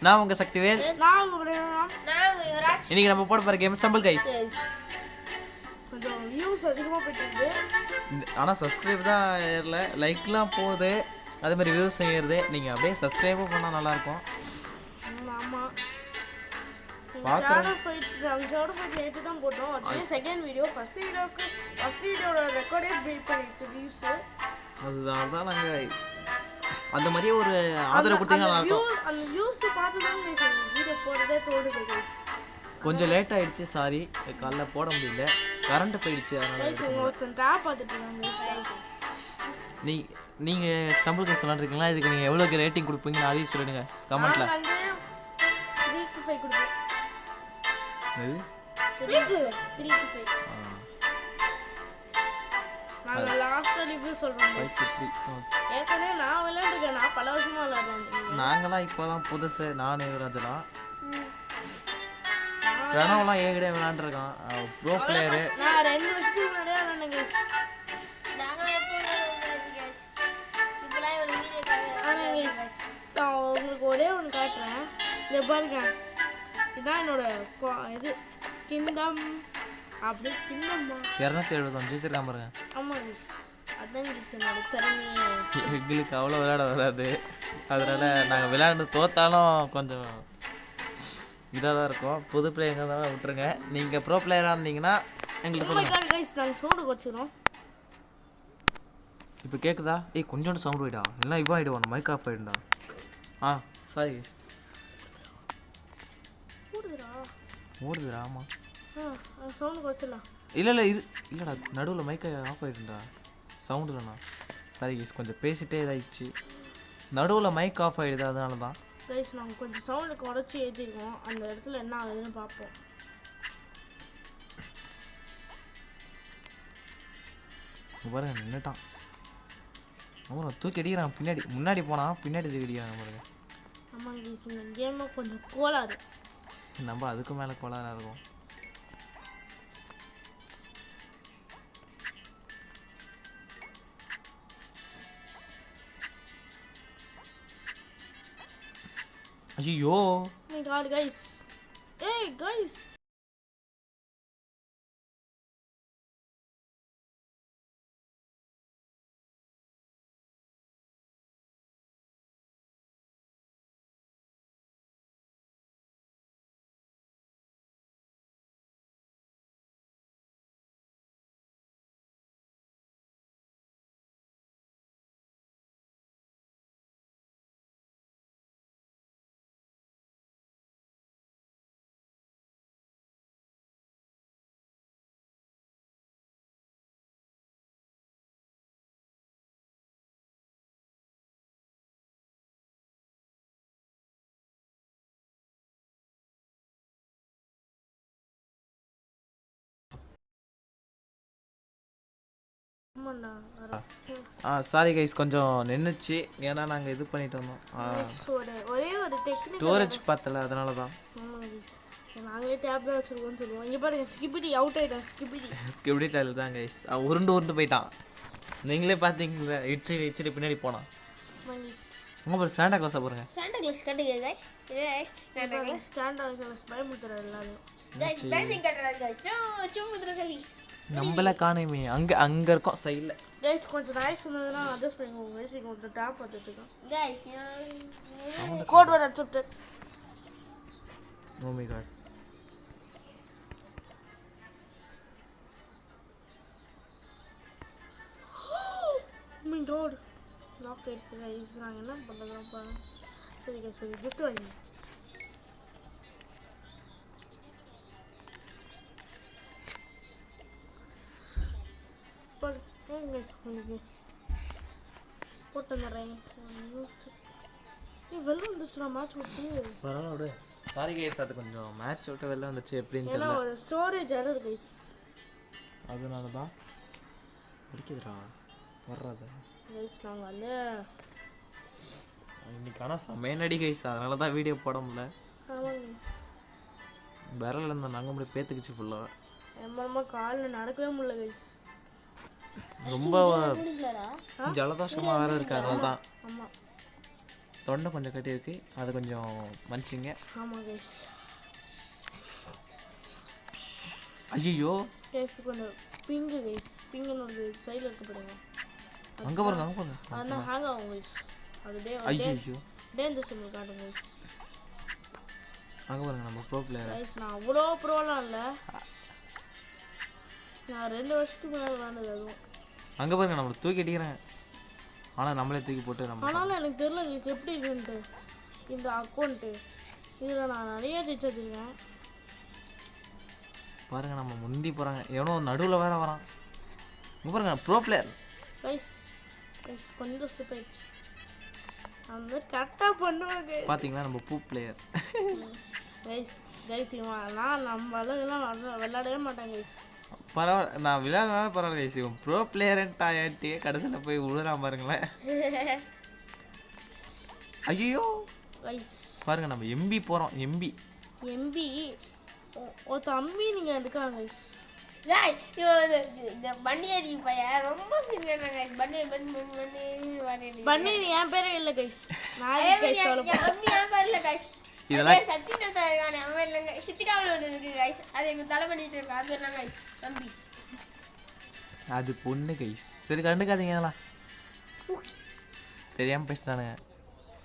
நான் உங்க சக்திவேல். இன்னைக்கு நம்ம போட போற கேம் ஸ்டம்பிள் கைஸ். கொஞ்சம் வியூஸ் அதிகமா போயிட்டு இருக்கு. ஆனா சப்ஸ்கிரைப் தான் ஏறல, லைக்லாம் போகுது. அதே மாதிரி வியூஸ் ஏறுது. நீங்க அப்படியே சப்ஸ்கிரைபும் பண்ணா நல்லா இருக்கும். ஆமா. பாக்குறேன். ஷாடோ ஃபைட் நேத்து தான் போட்டோம். அது செகண்ட் வீடியோ. ஃபர்ஸ்ட் வீடியோட ரெக்கார்டே பிரேக் பண்ணிடுச்சு வியூஸ். அதுதான் நாங்க அந்த மாதிரி ஒரு ஆதரவு கொடுத்தீங்கன்னா நல்லா இருக்கும். அந்த வியூஸ் பார்த்து தான் गाइस வீடியோ போடவே தோணுது गाइस. கொஞ்சம் லேட் ஆயிடுச்சு, சாரி. காலைல போட முடியல, கரண்ட் போயிடுச்சு. गाइस ஒருத்தன் டாப் பார்த்துட்டு இருக்காங்க गाइस. நீங்க ஸ்டம்பிள் கைஸ் விளையாடுறீங்களா? இதுக்கு நீங்க எவ்வளவு ரேட்டிங் கொடுப்பீங்கன்னு அதையும் சொல்லுங்க கமெண்ட்ல. 3-5 கொடுப்பேன். எது 3-5 நான் லாஸ்ட் ரிவ்யூ சொல்றேன். ஏற்கனவே நான் விளையாண்டுருக்கேன். நான் பல வருஷமா விளையாடுறேன். நாங்களாம் இப்போதான் புதுசு. நானே ராஜனா பிரணவெல்லாம் ஏகடே விளையாண்டுருக்கான். Bro player. நான் 2 வருஷத்துக்கு முன்னாடியே விளையாண்டேன் गाइस. நாங்களே எப்போ விளையாடுவோம் गाइस. இப்போலாம் ஒரு வீடியோ गाइस நான் உங்களுக்கு ஒரே ஒன்று காட்டுறேன். இங்க பாருங்க, இதான் என்னோட இது கிங்டம். அப்படி கிங்டம்மா 275 வச்சிருக்கான் பாருங்க. ஆமா गाइस, அதான் गाइस என்னோட திறமையே. எங்களுக்கு அவ்வளோ விளையாட வராது. அதனால நாங்கள் விளையாண்டு தோத்தாலும் கொஞ்சம் இதாக தான் இருக்கும். புது பிளேயருங்க தான் விட்டுருங்க. நீங்கள் ப்ரோ பிளேயராக இருந்தீங்கன்னா எங்களுக்கு சொல்லுங்கள் गाइस. நாங்கள் சவுண்டு குறைச்சிக்கிறோம். இப்போ கேட்குதா? கொஞ்சோண்டு சவுண்ட் போயிடா, எல்லாம் இவ் ஆகிடுவோம். மைக் ஆஃப் ஆகிடும்டா. Sorry guys. ஓடுதுடா. ஆமாம், சவுண்டு குறைச்சிடலாம். இல்லைடா, நடுவில் மைக்கை ஆஃப் ஆகிடும்டா, சவுண்ட் இல்லைண்ணா. சாரி கைஸ், கொஞ்சம் பேசிட்டே இதாகிடுச்சு. நடுவில் மைக் ஆஃப் ஆகிடுது, அதனால தான் गाइस. நாங்கள் கொஞ்சம் சவுண்டு குறைச்சி ஏற்றிருக்கோம். அந்த இடத்துல என்ன ஆகுதுன்னு பார்ப்போம். பாருங்க, நின்றுட்டான். ஆமாம், தூக்கி அடிக்கிறான். முன்னாடி போனால் பின்னாடி தூக்கி அடிக்கிறாங்க பாருங்க. ஆமாம் गाइस, இந்த கேமை கொஞ்சம் கோளாறு. நம்ம அதுக்கு மேலே கோளாறாக இருக்கும். ஐயோ my god guys. Hey guys, sorry guys, கொஞ்சம் நின்றுச்சு. ஏன்னா நாங்கள் இது பண்ணிட்டு வந்தோம். ஒரே ஒரு டெக்னிக் ஸ்டோரேஜ் பார்த்தல, அதனால தான். நாங்களே டேப் தான் வச்சுருக்கோம்னு சொல்லுவோம். இங்கே பாருங்க, ஸ்கிபிடி அவுட் ஆகிட்டான். ஸ்கிபிடி டைல் தான் கைஸ். உருண்டு போயிட்டான். நீங்களே பார்த்தீங்களா, இடிச்சிட்டு பின்னாடி போனான். உங்கள் பேர் சாண்டா கிளாஸாக பாருங்க. சாண்டா கிளாஸ் கட்டுங்க गाइस. சாண்டா கிளாஸ் பயமுறுத்துற எல்லாரும். Guys dancing கட்டறாங்க. சும்முதுறகளி நம்மள காணோமே. அங்க இருக்கோம் சைடுல. गाइस கொஞ்சம் நாய்ஸ் வந்ததுனா அட்ஜஸ்ட் பண்ணிக்கோங்க. गाइस இங்க ஒரு டாப் பார்த்துட்டு இருக்கோம். Guys code word accepted. Oh my god. my god, lock ஆயிடுச்சு गाइस. நான் என்ன பண்றேன் பாருங்க. சரி गाइस, ஒரு gift வாங்கி. पर गाइस உங்களுக்கு போட்டு தரேன். வெல்ல வந்துச்சுடா மேட்ச் விட்டு. பரவாயில்லை. சாரி கைஸ், அது கொஞ்சம் மேட்ச் விட்டு வெளில வந்துச்சு. எப்படின்னு தெரியல. ஏன்னா ஒரு ஸ்டோரேஜ் எரர் गाइस. அதனால தான் அடிக்குதுடா வர்றது गाइस. நாங்க வந்து இன்னைக்கு ஆனால் செமையான அடி கைஸ். அதனால தான் வீடியோ போட முடியல. ஆமாம் गाइस. விரல் இருந்த நாங்கள் முடிய பேத்துக்குச்சு ஃபுல்லாக. எம்மம்மா காலில் நடக்கவே முடியல गाइस. ரொம்ப ஜலதோஷமாக வேறு இருக்கு, அதனால தான். ஆமாம் தொண்டை கொஞ்சம் கட்டியிருக்கு, அதை கொஞ்சம் மன்னிச்சிங்க. ஆமாம் கைஸ். ஐயோ கைஸ் கொஞ்சம் பிங்கு கைஸ், பிங்குன்னு ஒரு சைடில் இருக்க பாருங்க. அங்கே பாருங்க, அங்கே பாருங்க. அதனால் ஹேங் ஆகும் கைஸ். அது ஐயோ டேஞ்சர் சிம்பிள் காட்டும் கைஸ். அங்கே பாருங்க நம்ம ப்ரோ பிளேயர். கைஸ் நான் அவ்வளோ ப்ரோலாம் இல்லை, நான் 2 வருஷத்துக்கு முன்னாடி விளாண்டது. அதுவும் அங்கே பாருங்க நம்மளை தூக்கி அடிக்கிறேன், ஆனால் நம்மளே தூக்கி போட்டு நம்ம. ஆனாலும் எனக்கு தெரியல கைஸ் எப்படி இருக்குன்ட்டு. இந்த அக்கௌண்ட்டு இதில் நான் நிறைய ஜெயிச்சு வச்சுருக்கேன் பாருங்க. நம்ம முந்தி போகிறாங்க, எவனோ நடுவில் வேற வரான். இங்கே பாருங்க ப்ரோ பிளேயர். கைஸ் கைஸ் கொஞ்சம் ஸ்லிப் ஆயிடுச்சு, அந்த மாதிரி கரெக்டாக பண்ணுவாங்க. பார்த்தீங்களா நம்ம பூ பிளேயர். கைஸ் கைஸ் இவன்லாம் நம்ம அளவுலாம் விளாடவே மாட்டாங்க கைஸ். பரவாயில்ல, நான் விளையாடுனாலும் பரவாயில்ல கைஸ். இவன் ப்ரோ பிளேயர்ன்ட்டு ஆயாட்டி கடைசியில் போய் விழுறான் பாருங்களேன். ஐயோ கைஸ் பாருங்க நம்ம எம்பி போகிறோம். எம்பி ஒரு தம்பி நீங்கள் எடுக்காங்க கைஸ். கைஸ் இந்த பன்னியரி பையன் ரொம்ப சின்ன கைஸ். பண்ணி என் பேரே இல்லை கைஸ். நான் கைஸ் இல்ல கைஸ். இதெல்லாம் சத்தியம் இருக்கானே அவன் இல்லைங்க, சித்திகாவில் இருக்கு கைஸ். அது எங்க தலை பண்ணிட்டு இருக்கா, அது என்ன கைஸ் தம்பி. அது பொண்ணு கைஸ். சரி கண்டுக்காதீங்களா, தெரியாமல் பேசிட்டானுங்க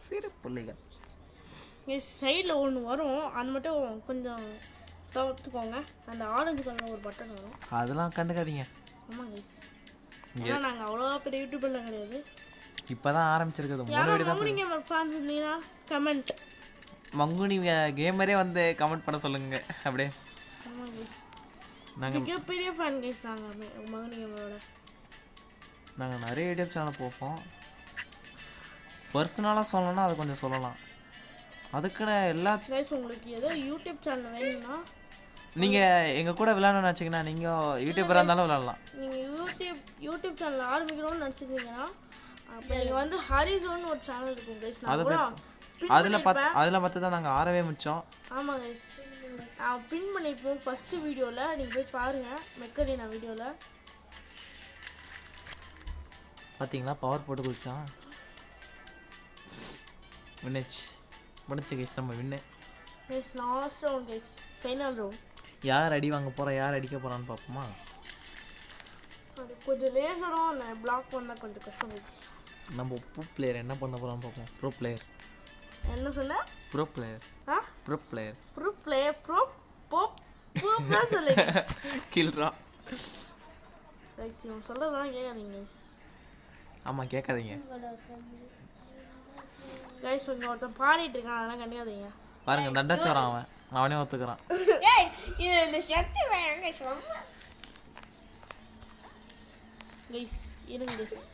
சிறு பிள்ளைகள். கைஸ் சைடில் ஒன்று வரும், அது மட்டும் கொஞ்சம் தவிர்த்துக்கோங்க. அந்த ஆரஞ்சு கலரில் ஒரு பட்டன் வரும், அதெல்லாம் கண்டுக்காதீங்க. ஆமாம் கைஸ். ஏன்னா நாங்கள் அவ்வளோ பெரிய யூடியூப்லாம் கிடையாது. இப்போ தான் ஆரம்பிச்சிருக்குது. யாரோ 3 வீடு தான். மங்குனி கேமர் ஃபேன்ஸ் இருந்தீங்கன்னா கமெண்ட். மங்குனி கேமரே வந்து கமெண்ட் பண்ண சொல்லுங்க அப்படியே. ஆமாம் கைஸ், நாங்கள் மிகப்பெரிய ஃபேன் கைஸ் நாங்கள் மங்குனி கேமரோட. நாங்கள் நிறைய யூடியூப் சேனல் பார்ப்போம். பர்சனலாக சொல்லணும்னா அது கொஞ்சம் சொல்லலாம். அதுக்குன்னு எல்லா கைஸ் உங்களுக்கு ஏதோ யூடியூப் சேனல் வேணும்னா நீங்கள் எங்கள் கூட விளையாடணும்னு வச்சிங்கன்னா நீங்கள் யூடியூபராக இருந்தாலும் விளையாடலாம். நீங்கள் யூடியூப் சேனல் ஆரம்பிக்கணும்னு நினச்சிருந்தீங்கன்னா அப்போ நீங்கள் வந்து ஹரிசோன்னு ஒரு சேனல் இருக்கும் கைஸ். நான் கூட அதில் பார்த்து தான் நாங்கள் ஆறவே மிச்சோம். ஆமாம் கைஸ், நான் பின் பண்ணியிருப்போம் ஃபஸ்ட்டு வீடியோவில், நீங்கள் போய் பாருங்கள் மெக்கரினா வீடியோவில். பார்த்தீங்களா பவர் போட்டு குடிச்சான். முடிச்சு கைஸ், நம்ம win guys. Last round guys, final round. யார் அடி வாங்க போகிறா, யார் அடிக்க போகிறான்னு பார்ப்போமா. அது கொஞ்சம் லேசரும் அந்த பிளாக் பண்ணால் கொஞ்சம் கஷ்டம் கைஸ். நம்ம ப்ரோ பிளேயர் என்ன பண்ண போகிறான்னு பார்ப்போம். ப்ரோ பிளேயர் என்ன சொன்ன? ப்ரோ பிளேயர் தான் சொல்லுங்க கில்றா கைஸ். இவன் சொல்கிறதான் கேட்காதீங்க கைஸ். ஆமாம் கேட்காதீங்க கைஸ். இங்கே ஒருத்தன் பாடிட்டு இருக்கான், அதெல்லாம் கண்டிக்காதீங்க. பாருங்க தண்டாச்சு வரான் அவன், அவனே ஒத்துக்கிறான். ஏய் இது இந்த சக்தி வேணும் கைஸ் ரொம்ப. கைஸ் இருங்க கைஸ்.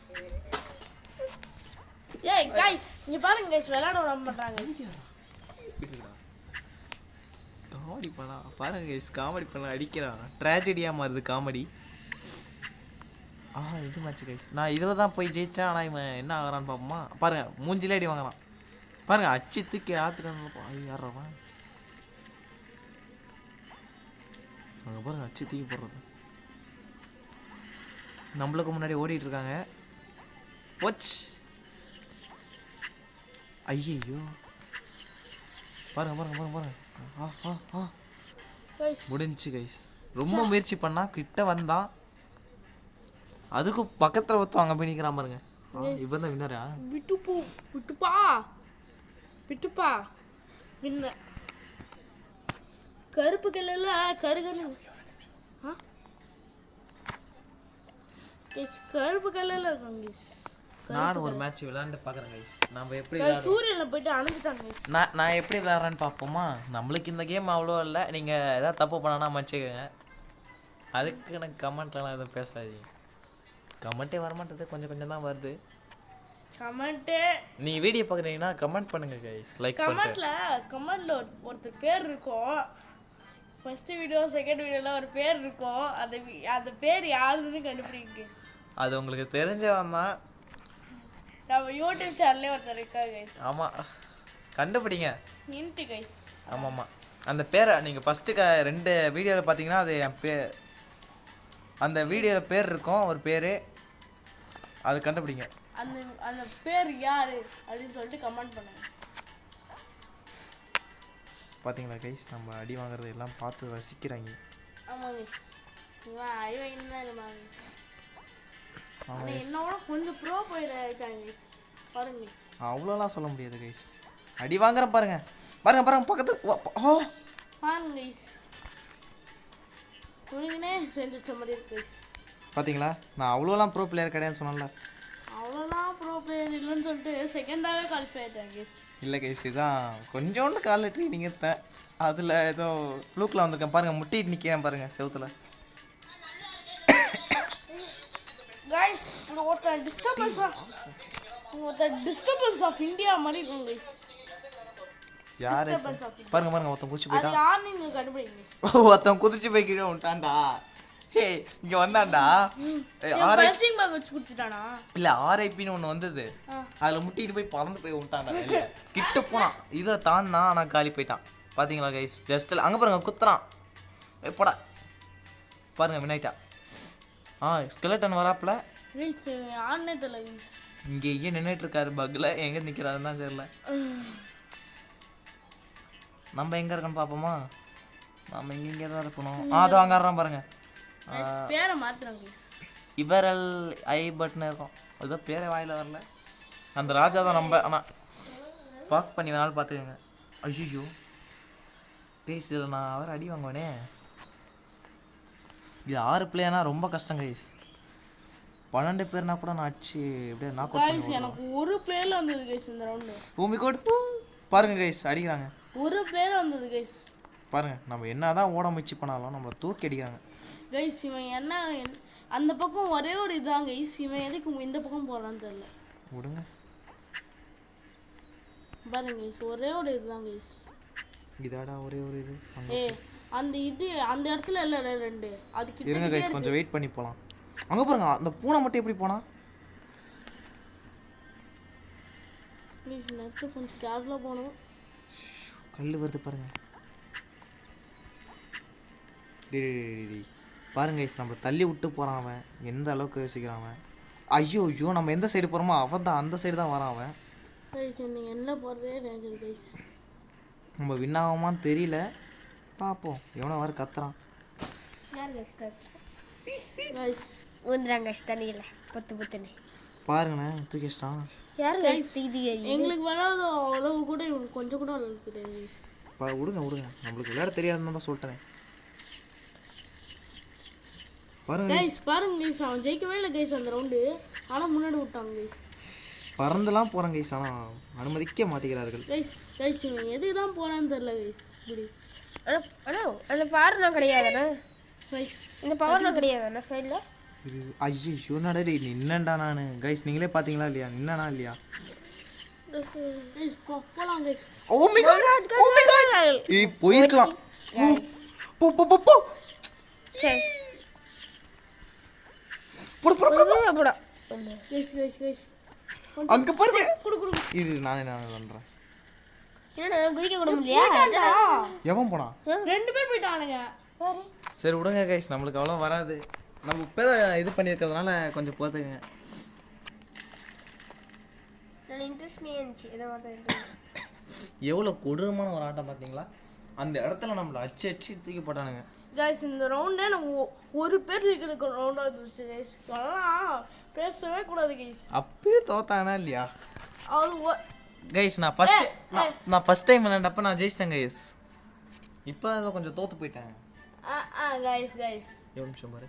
ஏய் கைஸ் இங்கே பாருங்க கைஸ், விளையாட விட மாட்டாங்க கைஸ். காமெடி பண்ணா பாருங்க கைஸ், காமெடி பண்ண அடிக்கிறான். ட்ராஜடியாக மாறுது காமெடி. இது மேட்ச் கைஸ். நான் இதில் தான் போய் ஜெயித்தேன், ஆனால் இவன் என்ன ஆகிறான்னு பார்ப்போமா. பாருங்க மூஞ்சிலே அடி வாங்கலாம் பாருங்க. அச்சு தூக்கி ஆற்றுக்கான யாரான் அங்கே பாருங்க, அச்சு தூக்கி போடுறது. நம்மளுக்கு முன்னாடி ஓடிட்டு இருக்காங்க. போச்சு. ஐயோ பாருங்க பாருங்க பாருங்க பாருங்க. முடிஞ்சு கைஸ். ரொம்ப முயற்சி பண்ணா கிட்ட வந்தான், அதுக்கும் பக்கத்தில் ஒருத்தவங்க போய் நிற்கிறான் பாருங்க. இப்போ தான் வின்னரா. விட்டுப்பா வின்ன. கருப்பு கல்லில் கருகன்னு கருப்பு கல்லில் இருக்கும் கைஸ். நானும் ஒரு மேட்ச் விளையாண்டு பார்க்குறேன் கைஸ். நம்ம எப்படி சூரியனில் போயிட்டு அணைஞ்சிட்டாங்க கைஸ். நான் எப்படி விளையாடுறேன்னு பார்ப்போமா. நம்மளுக்கு இந்த கேம் அவ்வளோ இல்லை. நீங்கள் எதாவது தப்பு பண்ணனா மன்னிச்சுக்கோங்க. அதுக்கு எனக்கு கமெண்ட்லாம் எதுவும் பேசாதீங்க. கமெண்ட்டே வரமாட்டேது, கொஞ்சம் கொஞ்சம் தான் வருது கமெண்ட்டு. நீ வீடியோ பார்க்குறீங்கன்னா கமெண்ட் பண்ணுங்க கைஸ். லைக் கமெண்ட்ல ஒருத்தர் பேர் இருக்கும். ஃபர்ஸ்ட் வீடியோ செகண்ட் வீடியோவில் ஒரு பேர் இருக்கும். அந்த பேர் யாருன்னு கண்டுபிடிங்க கைஸ். அது உங்களுக்கு தெரிஞ்சவன் தான். நம்ம யூடியூப் சேனல்லே ஒருத்தர் இருக்கா கைஸ். ஆமாம் கண்டுபிடிங்க. Into guys. ஆமாம்மா அந்த பேரை நீங்கள் ஃபஸ்ட்டு 2 வீடியோவில் பார்த்தீங்கன்னா அது என் அந்த வீடியோவில் பேர் இருக்கும் ஒரு பேர், அது கண்டுபிடிங்க. அந்த அந்த பேர் யாரு அப்படின்னு சொல்லிட்டு கமெண்ட் பண்ணுங்க. பார்த்தீங்களா கைஸ், நம்ம அடி வாங்குறது எல்லாம் பார்த்து ரசிக்கிறாங்க. ஆமாம் கைஸ், இவன் அடி வாங்கிட்டு தான் இருப்பாங்க கைஸ். ஆனால் என்னோட கொஞ்சம் ப்ரோ போயிட்டாங்க கைஸ். பாருங்க கைஸ், அவ்வளோலாம் சொல்ல முடியாது கைஸ். அடி வாங்குறேன் பாருங்க பாருங்க பாருங்க பக்கத்து. ஓ பாருங்க கைஸ், உனக்குனே செஞ்சு வச்ச மாதிரி இருக்கு கைஸ். பார்த்தீங்களா, நான் அவ்வளோலாம் ப்ரோ பிளேயர் கிடையாதுன்னு சொன்னல. அவ்வளோலாம் ப்ரோ பிளேயர் இல்லைன்னு சொல்லிட்டு செகண்டாகவே குவாலிஃபை ஆகிட்டேன் கைஸ். இல்லை கைஸ், இதான் கொஞ்சோண்டு காலில் ட்ரைனிங் எடுத்தேன். அதில் ஏதோ ப்ளூக்கில் வந்திருக்கேன் பாருங்கள், முட்டிட்டு நிற்கிறேன் பாருங்கள் செவுத்தில். கைஸ், ஒருத்தர் டிஸ்டர்பன்ஸ் ஆஃப் இந்தியா மாதிரி இருக்கும் கைஸ். யாரு பாருங்க பாருங்க, ஒருத்தன் குதிச்சு அது போயிட்டான். யாருன்னு நீங்க கண்டுபிடிங்க கைஸ். ஒருத்தன் குதிச்சு போய் கீழே விட்டான்டா. ஹே இங்கே வந்தான்டா. பஞ்சிங் பேக் வச்சு குடுத்துட்டானா? இல்லை, ஆர்ஐபின்னு ஒன்று வந்தது. அதில் முட்டிட்டு போய் பறந்து போய் விட்டான்டா. கிட்ட போனான், இதில் தான்னா ஆனால் காலி போயிட்டான். பார்த்தீங்களா கைஸ், ஜஸ்ட் அங்கே பாருங்க குத்துறான். போடா பாருங்க வினாயிட்டா. ஸ்கெலட்டன் வராப்புல. கைஸ் யாருன்னே தெரியல கைஸ். இங்கே எங்கே நின்றுட்டு இருக்காரு பக்கில், எங்கே நிற்கிறாருன்னு தான் தெரியல. நம்ம எங்கே இருக்கோன்னு பார்ப்போமா? நம்ம இங்கே தான் இருக்கணும். அதோ அங்கே ஆடுறான் பாருங்க. பேரை மாத்துறாங்க கைஸ். இவரல் ஐ பட்டன் இருக்கும், ஏதோ பேரே வாயில் வரல. அந்த ராஜா தான் நம்ம. ஆனால் பாஸ் பண்ணி வேணாலும் பார்த்துக்கோங்க. ஐயோ கைஸ், இதில் நான் அவர் அடி வாங்குவேனே. இது 6 பிளேயர்னா ரொம்ப கஷ்டம் கைஸ். 12 பேர்னா கூட நான் அடிச்சு எப்படியே நாக் அவுட் கைஸ் எனக்கு ஒரு பிளேயர்ல வந்தது கைஸ் இந்த ரவுண்டு. பூமி கோட் பாருங்க கைஸ், அடிக்கிறாங்க. ஒரு பிளேயர் வந்தது கைஸ். பாருங்க, நம்ம என்னதான் ஓட முயற்சி பண்ணாலும் நம்மளை தூக்கி அடிக்கிறாங்க கைஸ். இவன் என்ன அந்த பக்கம் ஒரே ஒரு இதான் கைஸ். இவன் எதுக்கு இந்த பக்கம் போறான்னு தெரியல. விடுங்க பாருங்க கைஸ், ஒரே ஒரு இதுதான் கைஸ். இதாடா ஒரே ஒரு இது. அந்த இது அந்த இடத்துல இல்ல ரெண்டு. அது கிட்ட இருங்க கைஸ், கொஞ்சம் வெயிட் பண்ணி போலாம். அங்க பாருங்க, அந்த பூனை மட்டும் எப்படி போனா? ப்ளீஸ் நெக்ஸ்ட் கொஞ்சம் கேர்ஃபுல்லா போணும். கல்லு வருது பாருங்க. டேய் பாருங்க கைஸ், நம்ம தள்ளி விட்டு போறான் அவன். எந்த அளவுக்கு யோசிக்கிறான் அவன். ஐயோ ஐயோ, நம்ம எந்த சைடு போறோமோ அவன் தான் அந்த சைடு தான் வரான் அவன். கைஸ் நீங்க என்ன போறதே டேஞ்சர் கைஸ். நம்ம வின் ஆகுமான்னு தெரியல, பார்ப்போம். எவனோ வர கத்துறான். யார் கைஸ் கத்து? கைஸ் ஊந்துறாங்க கைஸ் தண்ணியில பொத்துன்னு. பாருங்கண்ணே, தூக்கி வச்சிட்டான். யார் கைஸ் தீதி? எங்களுக்கு வராத அளவு கூட இவனுக்கு கொஞ்சம் கூட விளையாட தெரியாது கைஸ். விடுங்க விடுங்க, நம்மளுக்கு விளையாட தெரியாதுன்னு தான் சொல்லிட்டேன். பாருங்க கைஸ், பாருங்க கைஸ், அவன் ஜெயிக்கவே இல்லை கைஸ் அந்த ரவுண்டு. ஆனால் முன்னாடி விட்டாங்க கைஸ். பறந்துலாம் போகிறான் கைஸ், ஆனால் அனுமதிக்க மாட்டேங்கிறார்கள் கைஸ். கைஸ் இவன் எதுக்கு தான் போகிறான்னு தெரில கைஸ். இப்படி அண்ணா அந்த பவர்லாம் கிடையாதுண்ணா. கைஸ் இந்த பவர்லாம் கிடையாதுண்ணா சைடில். ஐயோ நடடி நின்னண்டா நான். கைஸ் நீங்களே பார்த்தீங்களா இல்லையா, நின்னனா இல்லையா? கைஸ் போலாம் guys. Oh my god, oh my god, ஏய் போயிரலாம். போ போ போ போ. சரி போடு போடு போடு போடா. கைஸ் கைஸ் கைஸ் அங்க பாருங்க. குடு குடு. இது நானே பண்றேன். என்னடா குதிக்க கூட முடியலையா? எவன் போனா? 2 பேர் போயிட்டானுங்க. சரி விடுங்க கைஸ், நம்மளுக்கு அவ்வளோ வராது. நம்ம இப்போ இது பண்ணியிருக்கிறதுனால கொஞ்சம் பார்த்துக்குங்க. நல்ல இன்ட்ரெஸ்டிங்காக இருந்துச்சு. இதை பார்த்தா எவ்வளோ கொடூரமான ஒரு ஆட்டம் பார்த்தீங்களா? அந்த இடத்துல நம்மளை அச்சு அச்சு தூக்கி போட்டானுங்க. கைஸ் இந்த ரவுண்டே நம்ம ஒரு பேர் ஜெயிக்கிற ரவுண்டாக இருந்துச்சு கைஸ். அதெல்லாம் பேசவே கூடாது கைஸ். அப்பயே தோத்தானா இல்லையா? அது கைஸ் நான் ஃபஸ்ட் டைம் விளையாண்டப்ப நான் ஜெயிச்சிட்டேன் கைஸ். இப்போ தான் கொஞ்சம் தோற்று போயிட்டேன். கைஸ் கைஸ் எவ்வளோ நிமிஷம் பாரு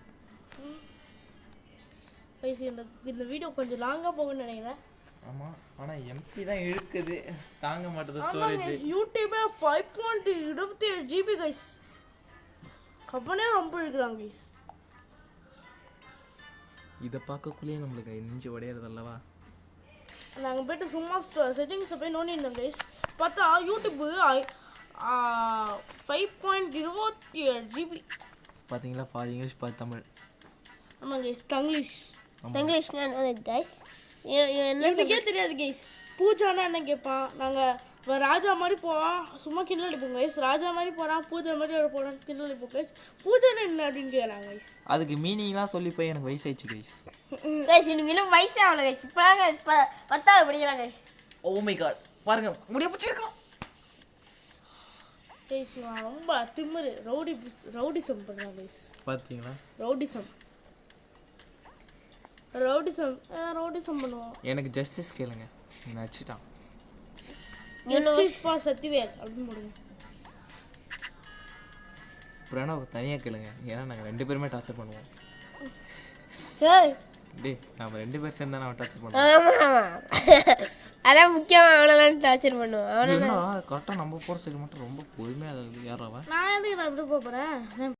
கைஸ். இந்த வீடியோ கொஞ்சம் லாங்காக போகும்னு நினைக்கிறேன். ஆமாம், ஆனால் எம்பி தான் இழுக்குது, தாங்க மாட்டேது ஸ்டோரேஜ். யூடியூபே 5.27 GB கைஸ். கவனே ரொம்ப இழுக்கிறாங்க கைஸ். இதை பார்க்கக்குள்ளேயே நம்மளுக்கு நெஞ்சு உடையிறது அல்லவா? நாங்கள் போய்ட்டு சும்மா செட்டிங்ஸை போய் நோண்டிருந்தோம் கைஸ். பார்த்தா யூடியூப்பு 5.27 GB. பார்த்தீங்களா, பாதி இங்கிலீஷ் பாதி தமிழ். ஆமாம் கைஸ், தங்கிலீஷ். இங்கிலீஷ்னா என்ன கைஸ்? எனக்கே தெரியாது கைஸ். பூஜானா என்ன கேட்பான். நாங்கள் இப்போ ராஜா மாதிரி போவான் சும்மா கிண்டல் அடிப்போம் கைஸ். ராஜா மாதிரி போகிறான் பூஜை மாதிரி போகிறான் கிண்டல் அடிப்போம் கைஸ். பூஜைன்னு என்ன அப்படின்னு கேட்கலாம் கைஸ். அதுக்கு மீனிங்லாம் சொல்லி போய் எனக்கு வயசாயிடுச்சு கைஸ். கைஸ் எனக்கு இன்னும் வயசே ஆகல கைஸ். இப்போலாம் கைஸ் 10வது படிக்கிறாங்க கைஸ். ஓ மை காட் பாருங்க முடிய பிடிச்சிருக்கோம் கைஸ். இவன் ரொம்ப திமிரு ரவுடிசம் பண்ணுறான் கைஸ். பார்த்தீங்களா ரவுடிசம் பண்ணுவான். எனக்கு ஜஸ்டிஸ் கேளுங்க நடிச்சிட்டான். ஜஸ்டிஸ் ஃபார் சத்திவேல் அப்படின்னு போடுங்க. பிரணவ் தனியாக கேளுங்க ஏன்னா நாங்கள் 2 பேருமே டார்ச்சர் பண்ணுவோம். ஏய் டேய் நம்ம 2 பேர் சேர்ந்து அவன் டார்ச்சர் பண்ணுவோம். ஆமா அதான் முக்கியமாக அவனெல்லாம் டார்ச்சர் பண்ணுவான். என்ன கரெக்டாக நம்ம போகிற சைடு மட்டும் ரொம்ப பொறுமையாக ஏறாவன். நான் எதுக்கு நான் எப்படி போகிறேன்